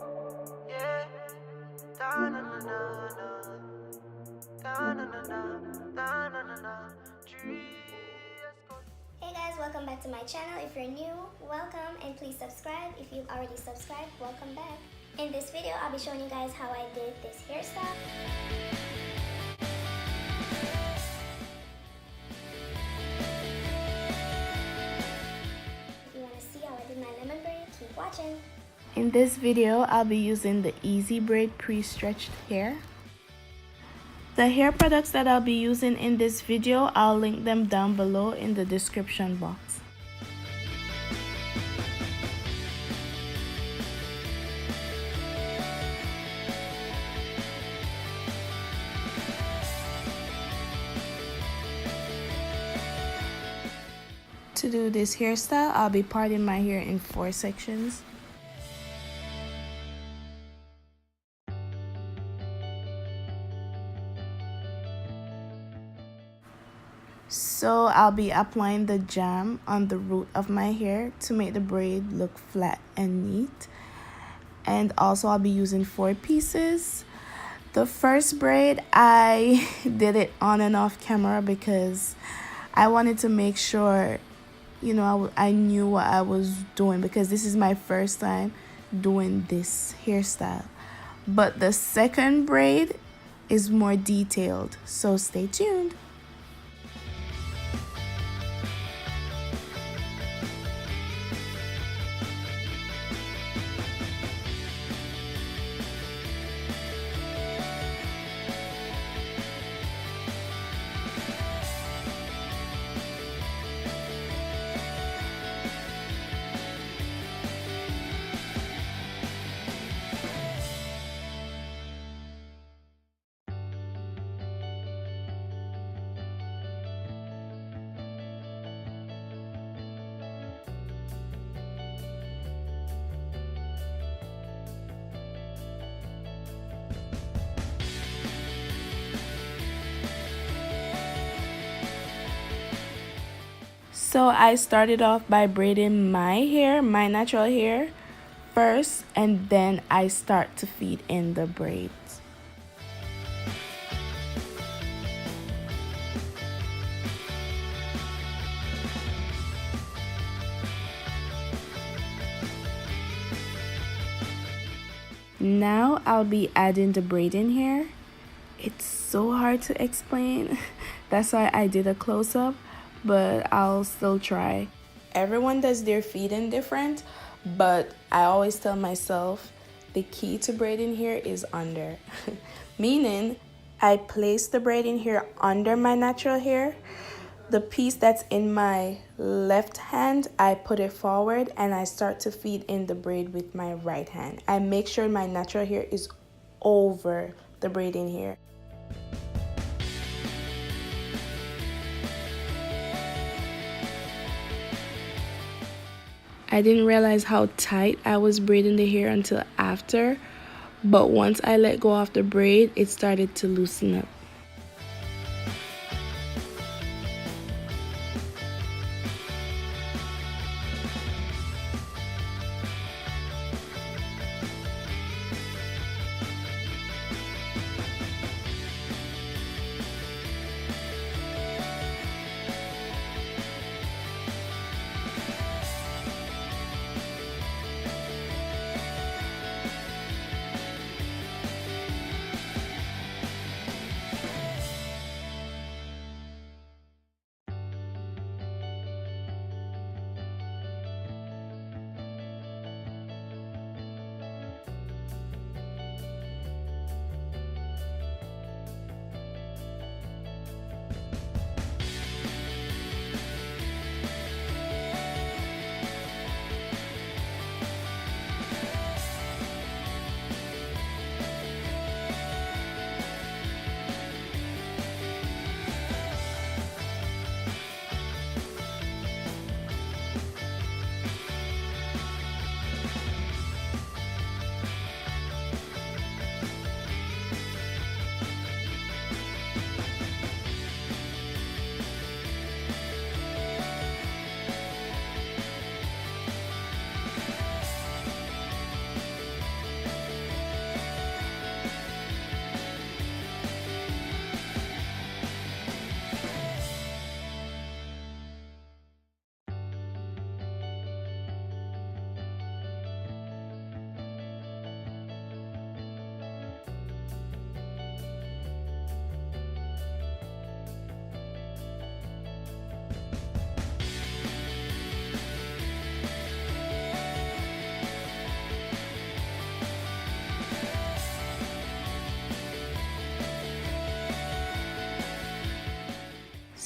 Yeah. Hey guys, welcome back to my channel. If you're new, welcome, and please subscribe. If you've already subscribed, welcome back. In this video, I'll be showing you guys how I did this hairstyle. If you want to see how I did my lemon braid, keep watching. In this video, I'll be using the EZBRAID pre-stretched hair. The hair products that I'll be using in this video, I'll link them down below in the description box. To do this hairstyle, I'll be parting my hair in 4 sections. So I'll be applying the jam on the root of my hair to make the braid look flat and neat. And also I'll be using 4 pieces. The first braid, I did it on and off camera because I wanted to make sure, you know, I knew what I was doing because this is my first time doing this hairstyle. But the second braid is more detailed, so stay tuned. So I started off by braiding my hair, my natural hair first, and then I start to feed in the braids. Now I'll be adding the braiding hair. It's so hard to explain. That's why I did a close-up, but I'll still try. Everyone does their feeding different, but I always tell myself the key to braiding hair is under. Meaning, I place the braiding hair under my natural hair. The piece that's in my left hand, I put it forward and I start to feed in the braid with my right hand. I make sure my natural hair is over the braiding hair. I didn't realize how tight I was braiding the hair until after, but once I let go of the braid, it started to loosen up.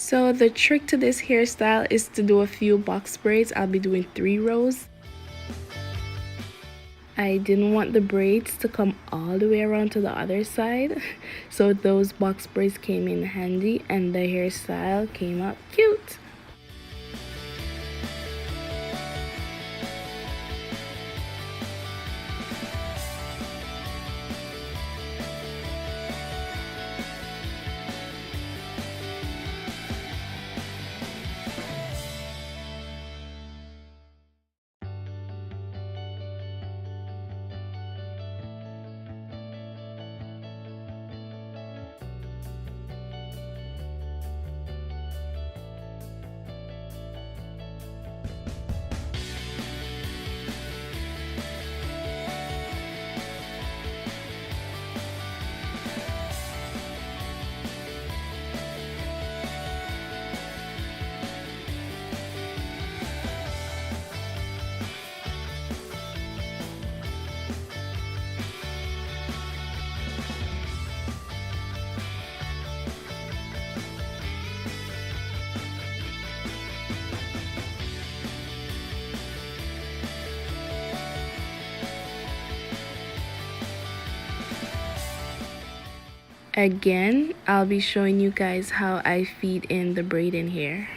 So the trick to this hairstyle is to do a few box braids. I'll be doing 3 rows. I didn't want the braids to come all the way around to the other side, so those box braids came in handy and the hairstyle came out cute. Again, I'll be showing you guys how I feed in the braid in here.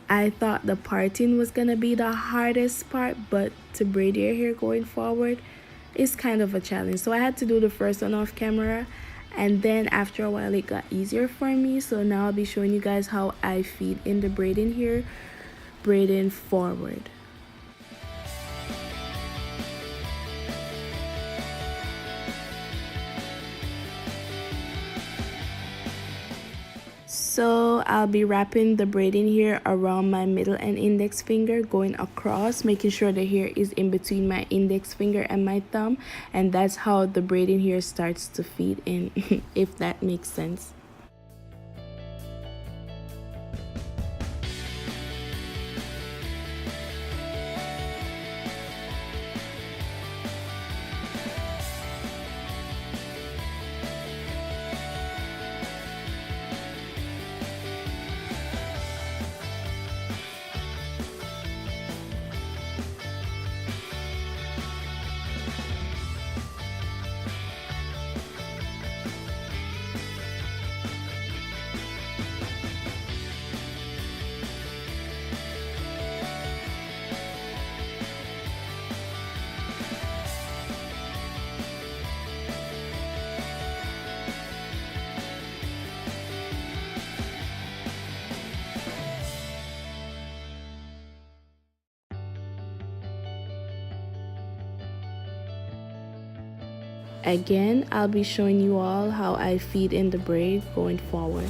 I thought the parting was gonna be the hardest part, but to braid your hair going forward is kind of a challenge. So I had to do the first one off camera, and then after a while it got easier for me. So now I'll be showing you guys how I feed in the braiding here, braiding forward. So I'll be wrapping the braiding here around my middle and index finger, going across, making sure the hair is in between my index finger and my thumb, and that's how the braiding here starts to feed in, if that makes sense. Again, I'll be showing you all how I feed in the braid going forward.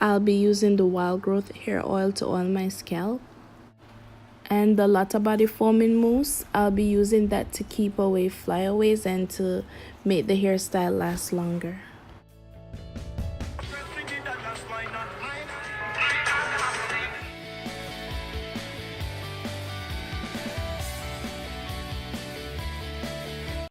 I'll be using the wild growth hair oil to oil my scalp. And the Lotta body foaming mousse, I'll be using that to keep away flyaways and to make the hairstyle last longer.